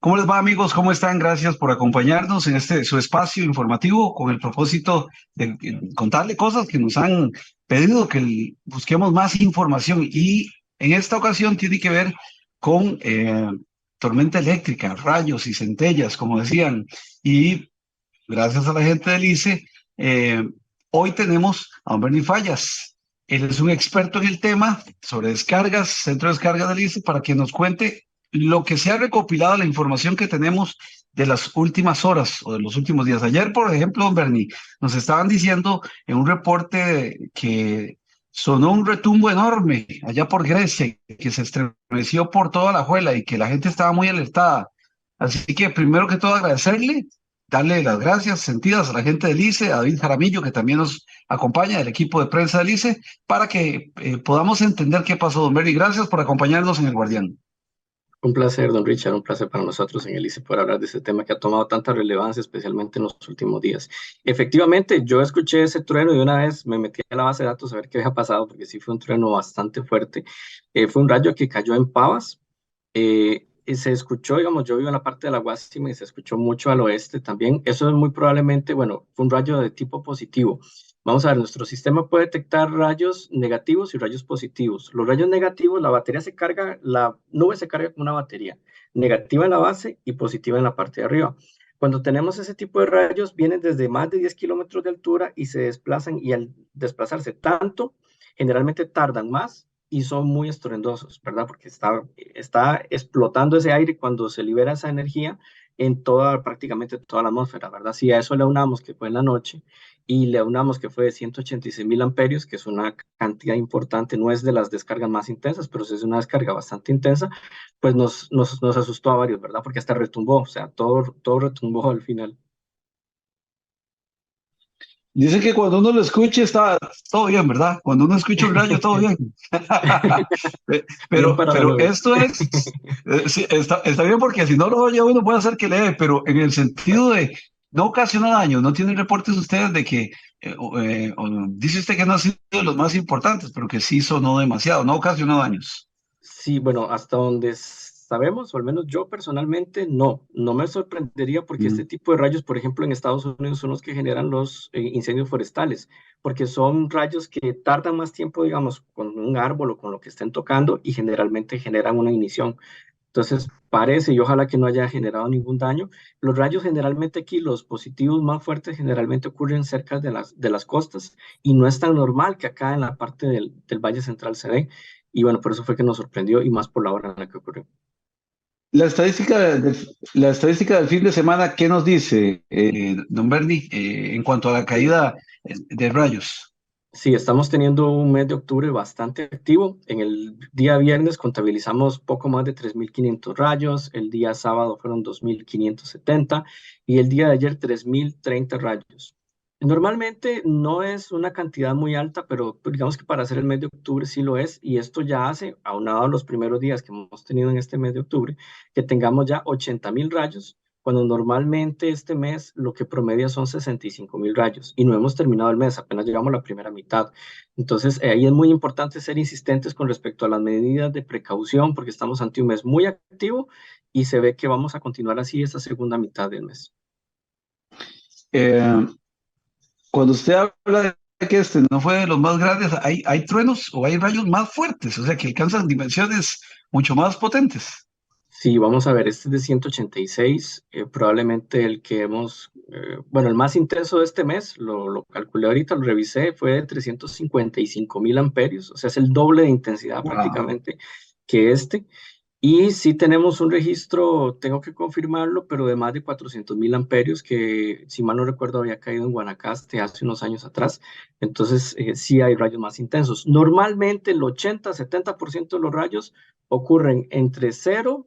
¿Cómo les va, amigos? ¿Cómo están? Gracias por acompañarnos en este su espacio informativo con el propósito de contarle cosas que nos han pedido que busquemos más información y en esta ocasión tiene que ver con tormenta eléctrica, rayos y centellas, como decían. Y gracias a la gente del ICE, eh, hoy tenemos a don Bernie Fallas. Él es un experto en el tema sobre descargas, centro de descarga del ICE, para que nos cuente lo que se ha recopilado, la información que tenemos de las últimas horas o de los últimos días. Ayer, por ejemplo, don Bernie, nos estaban diciendo en un reporte que sonó un retumbo enorme allá por Grecia, que se estremeció por toda la juela y que la gente estaba muy alertada. Así que primero que todo agradecerle, darle las gracias sentidas a la gente del ICE, a David Jaramillo, que también nos acompaña del equipo de prensa del ICE, para que podamos entender qué pasó, don Berry. Gracias por acompañarnos en El Guardián. Un placer, don Richard, un placer para nosotros en el ICE poder hablar de este tema que ha tomado tanta relevancia, especialmente en los últimos días. Efectivamente, yo escuché ese trueno y una vez me metí a la base de datos a ver qué había pasado, porque sí fue un trueno bastante fuerte. Fue un rayo que cayó en Pavas. Y se escuchó, digamos, yo vivo en la parte de la Guásima y se escuchó mucho al oeste también. Eso es muy probablemente, bueno, fue un rayo de tipo positivo. Vamos a ver, nuestro sistema puede detectar rayos negativos y rayos positivos. Los rayos negativos, la batería se carga, la nube se carga con una batería, negativa en la base y positiva en la parte de arriba. Cuando tenemos ese tipo de rayos, vienen desde más de 10 kilómetros de altura y se desplazan, y al desplazarse tanto, generalmente tardan más y son muy estruendosos, ¿verdad? Porque está explotando ese aire cuando se libera esa energía en toda, prácticamente toda la atmósfera, ¿verdad? Si a eso le unamos que fue en la noche y le unamos que fue de 186.000 amperios, que es una cantidad importante, no es de las descargas más intensas, pero sí es una descarga bastante intensa, pues nos asustó a varios, ¿verdad? Porque hasta retumbó, o sea, todo retumbó al final. Dice que cuando uno lo escuche está todo bien, ¿verdad? Cuando uno escucha un rayo, todo bien. Bien Pero, para la pero nube. esto es, sí, está bien porque si no lo oye uno puede hacer que lee, pero en el sentido de no ocasiona daño, no tienen reportes ustedes de que, dice usted que no ha sido de los más importantes, pero que sí sonó demasiado, no ocasionó daños. Sí, bueno, hasta donde sabemos, o al menos yo personalmente, no me sorprendería porque este Mm. tipo de rayos, por ejemplo, en Estados Unidos son los que generan los incendios forestales, porque son rayos que tardan más tiempo, digamos, con un árbol o con lo que estén tocando y generalmente generan una ignición. Entonces, parece, y ojalá que no haya generado ningún daño. Los rayos generalmente aquí, los positivos más fuertes, generalmente ocurren cerca de las costas y no es tan normal que acá en la parte del Valle Central se dé. Y bueno, por eso fue que nos sorprendió y más por la hora en la que ocurrió. La estadística del fin de semana, ¿qué nos dice, don Bernie, en cuanto a la caída de rayos? Sí, estamos teniendo un mes de octubre bastante activo. En el día viernes contabilizamos poco más de 3.500 rayos, el día sábado fueron 2.570 y el día de ayer 3.030 rayos. Normalmente no es una cantidad muy alta, pero pues, digamos que para hacer el mes de octubre sí lo es, y esto ya hace, aunado a los primeros días que hemos tenido en este mes de octubre, que tengamos ya 80.000 rayos, cuando normalmente este mes lo que promedia son 65.000 rayos y no hemos terminado el mes, apenas llegamos a la primera mitad. Entonces, ahí es muy importante ser insistentes con respecto a las medidas de precaución porque estamos ante un mes muy activo y se ve que vamos a continuar así esta segunda mitad del mes. Eh, Cuando usted habla de que este no fue de los más grandes, hay truenos o hay rayos más fuertes, o sea, que alcanzan dimensiones mucho más potentes. Sí, vamos a ver, este es de 186, probablemente el que bueno, el más intenso de este mes, lo calculé ahorita, lo revisé, fue de 355.000 amperios, o sea, es el doble de intensidad Wow. prácticamente que este. Y sí tenemos un registro, tengo que confirmarlo, pero de más de 400.000 amperios, que si mal no recuerdo había caído en Guanacaste hace unos años atrás. Entonces, sí hay rayos más intensos. Normalmente el 80-70% de los rayos ocurren entre 0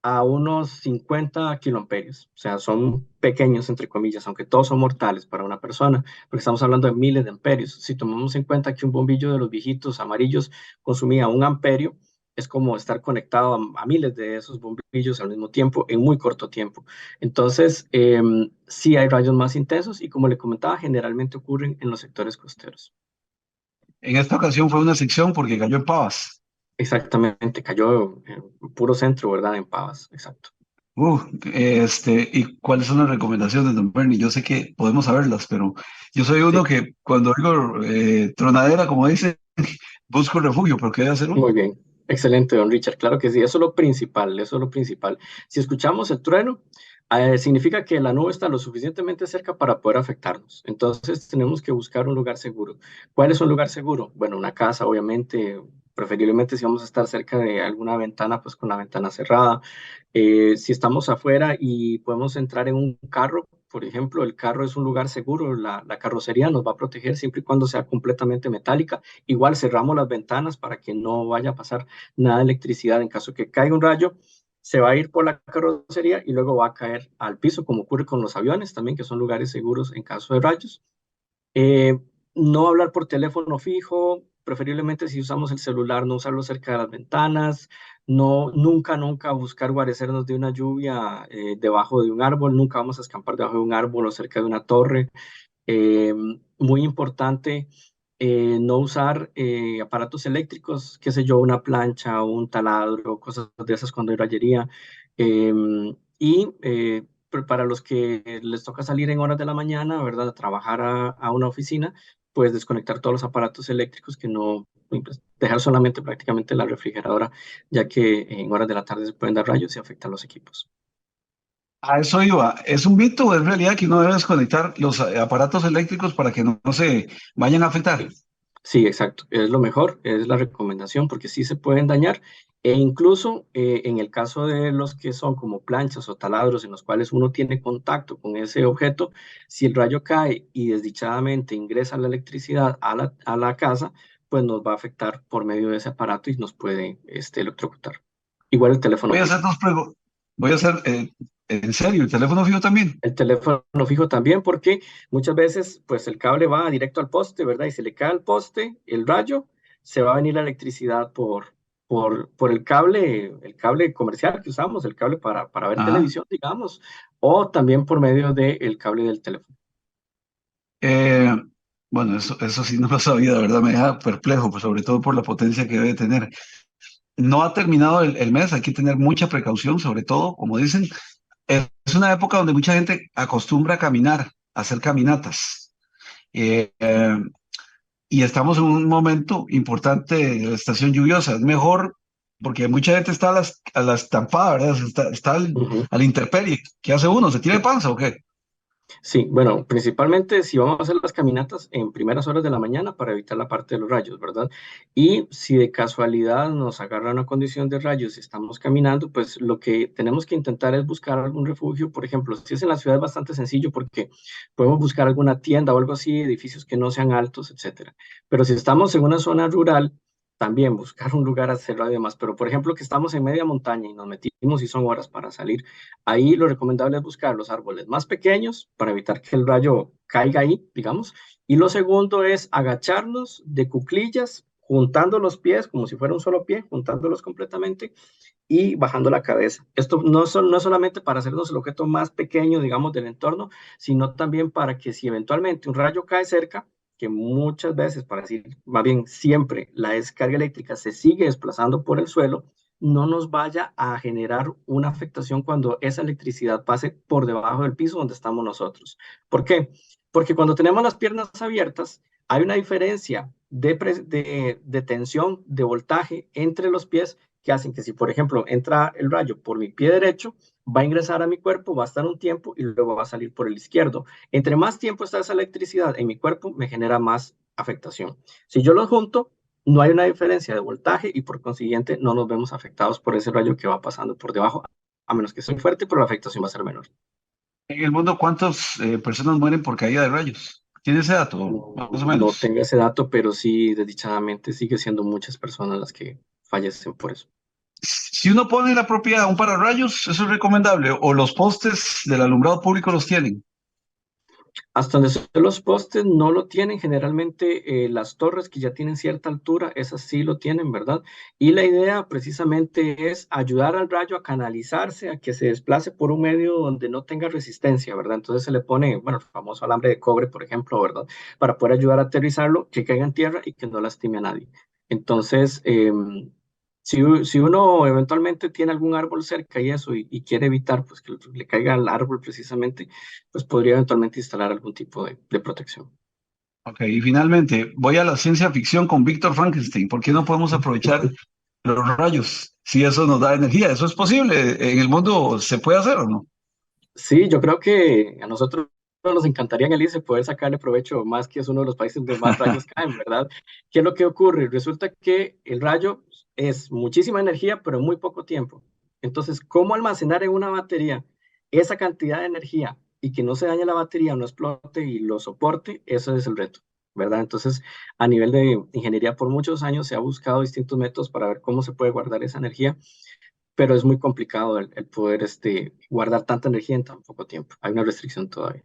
a unos 50 kiloamperios. O sea, son pequeños, entre comillas, aunque todos son mortales para una persona, porque estamos hablando de miles de amperios. Si tomamos en cuenta que un bombillo de los viejitos amarillos consumía 1 amperio, es como estar conectado a miles de esos bombillos al mismo tiempo en muy corto tiempo. Entonces, sí hay rayos más intensos y como le comentaba, generalmente ocurren en los sectores costeros. En esta ocasión fue una sección porque cayó en Pavas. Exactamente, cayó en puro centro, ¿verdad? En Pavas, exacto. ¿Y cuáles son las recomendaciones, don Bernie? Yo sé que podemos saberlas, pero yo soy uno Sí, que cuando digo tronadera, como dice, busco refugio, pero ¿qué debe hacer muy uno? bien. Excelente, don Richard. Claro que sí, eso es lo principal, eso es lo principal. Si escuchamos el trueno, significa que la nube está lo suficientemente cerca para poder afectarnos. Entonces tenemos que buscar un lugar seguro. ¿Cuál es un lugar seguro? Bueno, una casa, obviamente, preferiblemente si vamos a estar cerca de alguna ventana, pues con la ventana cerrada. Si estamos afuera y podemos entrar en un carro, por ejemplo, el carro es un lugar seguro, la carrocería nos va a proteger siempre y cuando sea completamente metálica. Igual cerramos las ventanas para que no vaya a pasar nada de electricidad. En caso que caiga un rayo, se va a ir por la carrocería y luego va a caer al piso, como ocurre con los aviones también, que son lugares seguros en caso de rayos. Eh, no hablar por teléfono fijo, preferiblemente si usamos el celular, no usarlo cerca de las ventanas, no, nunca buscar guarecernos de una lluvia debajo de un árbol, nunca vamos a escampar debajo de un árbol o cerca de una torre. Eh, Muy importante no usar aparatos eléctricos, qué sé yo, una plancha o un taladro, cosas de esas cuando hay rayería. Eh, para los que les toca salir en horas de la mañana, ¿verdad? A trabajar a una oficina, pues desconectar todos los aparatos eléctricos que no, pues, dejar solamente prácticamente la refrigeradora, ya que en horas de la tarde se pueden dar rayos y afectan los equipos. A eso iba. ¿Es un mito o es realidad que uno debe desconectar los aparatos eléctricos para que no se vayan a afectar? Sí, exacto. Es lo mejor, es la recomendación, porque sí se pueden dañar. E incluso en el caso de los que son como planchas o taladros en los cuales uno tiene contacto con ese objeto, si el rayo cae y desdichadamente ingresa la electricidad a la casa, pues nos va a afectar por medio de ese aparato y nos puede electrocutar. Igual el teléfono Voy a hacer fijo. dos preguntas. Voy a hacer, en serio, el teléfono fijo también. El teléfono fijo también, porque muchas veces, pues el cable va directo al poste, ¿verdad? Y se le cae al poste el rayo, se va a venir la electricidad por el cable comercial que usamos, el cable para ver Ajá. televisión, digamos, o también por medio del cable del teléfono. Eh, bueno, eso sí no lo sabía, de verdad me deja perplejo, pues sobre todo por la potencia que debe tener. No ha terminado el mes, hay que tener mucha precaución, sobre todo, como dicen, es una época donde mucha gente acostumbra a caminar, a hacer caminatas. Eh, eh, y estamos en un momento importante de la estación lluviosa. Es mejor porque mucha gente está a la estampada, ¿verdad? Está Ujú. a la intemperie. ¿Qué hace uno? ¿Se tiene Sí. panza o qué? Sí, bueno, principalmente si vamos a hacer las caminatas en primeras horas de la mañana para evitar la parte de los rayos, ¿verdad? Y si de casualidad nos agarra una condición de rayos y estamos caminando, pues lo que tenemos que intentar es buscar algún refugio. Por ejemplo, si es en la ciudad es bastante sencillo porque podemos buscar alguna tienda o algo así, edificios que no sean altos, etcétera. Pero si estamos en una zona rural, también buscar un lugar a cerrado y demás. Pero por ejemplo, que estamos en media montaña y nos metimos y son horas para salir. Ahí lo recomendable es buscar los árboles más pequeños para evitar que el rayo caiga ahí, digamos. Y lo segundo es agacharnos de cuclillas, juntando los pies como si fuera un solo pie, juntándolos completamente y bajando la cabeza. Esto no es solamente para hacernos el objeto más pequeño, digamos, del entorno, sino también para que si eventualmente un rayo cae cerca, que muchas veces, para decir más bien siempre, la descarga eléctrica se sigue desplazando por el suelo, no nos vaya a generar una afectación cuando esa electricidad pase por debajo del piso donde estamos nosotros. ¿Por qué? Porque cuando tenemos las piernas abiertas, hay una diferencia de tensión, de voltaje entre los pies que hacen que si, por ejemplo, entra el rayo por mi pie derecho, va a ingresar a mi cuerpo, va a estar un tiempo y luego va a salir por el izquierdo. Entre más tiempo está esa electricidad en mi cuerpo, me genera más afectación. Si yo los junto, no hay una diferencia de voltaje y por consiguiente no nos vemos afectados por ese rayo que va pasando por debajo, a menos que sea muy fuerte, pero la afectación va a ser menor. En el mundo, ¿cuántas personas mueren por caída de rayos? ¿Tiene ese dato? Más o No menos. tengo ese dato, pero sí, desdichadamente, sigue siendo muchas personas las que fallecen por eso. Si uno pone en la propiedad un pararrayos, eso es recomendable. O los postes del alumbrado público los tienen. Hasta donde son los postes no lo tienen, generalmente las torres que ya tienen cierta altura, esas sí lo tienen, ¿verdad? Y la idea precisamente es ayudar al rayo a canalizarse, a que se desplace por un medio donde no tenga resistencia, ¿verdad? Entonces se le pone, bueno, el famoso alambre de cobre, por ejemplo, ¿verdad? Para poder ayudar a aterrizarlo, que caiga en tierra y que no lastime a nadie. Entonces, Si uno eventualmente tiene algún árbol cerca y eso, y quiere evitar pues, que le caiga al árbol precisamente, pues podría eventualmente instalar algún tipo de protección. Ok, y finalmente, voy a la ciencia ficción con Víctor Frankenstein. ¿Por qué no podemos aprovechar los rayos si eso nos da energía? ¿Eso es posible? ¿En el mundo se puede hacer o no? Sí, yo creo que a nosotros nos encantaría en el ICE poder sacarle provecho, más que es uno de los países donde más rayos caen, ¿verdad? ¿Qué es lo que ocurre? Resulta que el rayo es muchísima energía, pero en muy poco tiempo. Entonces, ¿cómo almacenar en una batería esa cantidad de energía y que no se dañe la batería, no explote y lo soporte? Eso es el reto, ¿verdad? Entonces, a nivel de ingeniería, por muchos años se ha buscado distintos métodos para ver cómo se puede guardar esa energía, pero es muy complicado el poder guardar tanta energía en tan poco tiempo. Hay una restricción todavía.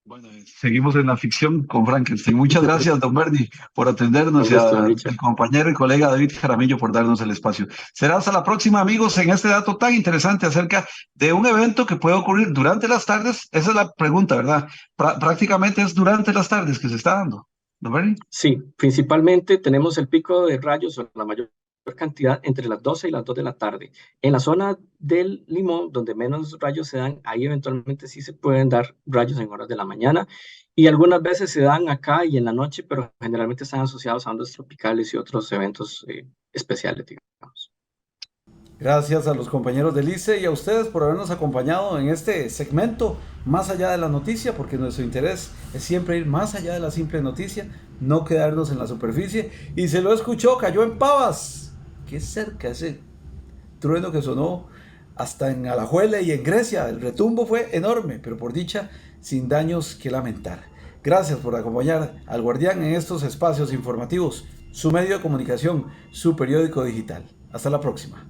Bueno, seguimos en la ficción con Frankenstein. Muchas gracias, don Bernie, por atendernos Con y gusto, don a mi Richard. compañero y colega David Jaramillo por darnos el espacio. Será hasta la próxima, amigos, en este dato tan interesante acerca de un evento que puede ocurrir durante las tardes. Esa es la pregunta, ¿verdad? Prácticamente es durante las tardes que se está dando. ¿Don Bernie? Sí, principalmente tenemos el pico de rayos o la mayor cantidad entre las 12 y las 2 de la tarde. En la zona del Limón, donde menos rayos se dan, ahí eventualmente sí se pueden dar rayos en horas de la mañana y algunas veces se dan acá y en la noche, pero generalmente están asociados a ondas tropicales y otros eventos especiales, digamos. Gracias a los compañeros del ICE y a ustedes por habernos acompañado en este segmento más allá de la noticia, porque nuestro interés es siempre ir más allá de la simple noticia, no quedarnos en la superficie. Y se lo escuchó, cayó en Pavas. Qué cerca ese trueno que sonó hasta en Alajuela y en Grecia. El retumbo fue enorme, pero por dicha, sin daños que lamentar. Gracias por acompañar al Guardián en estos espacios informativos, su medio de comunicación, su periódico digital. Hasta la próxima.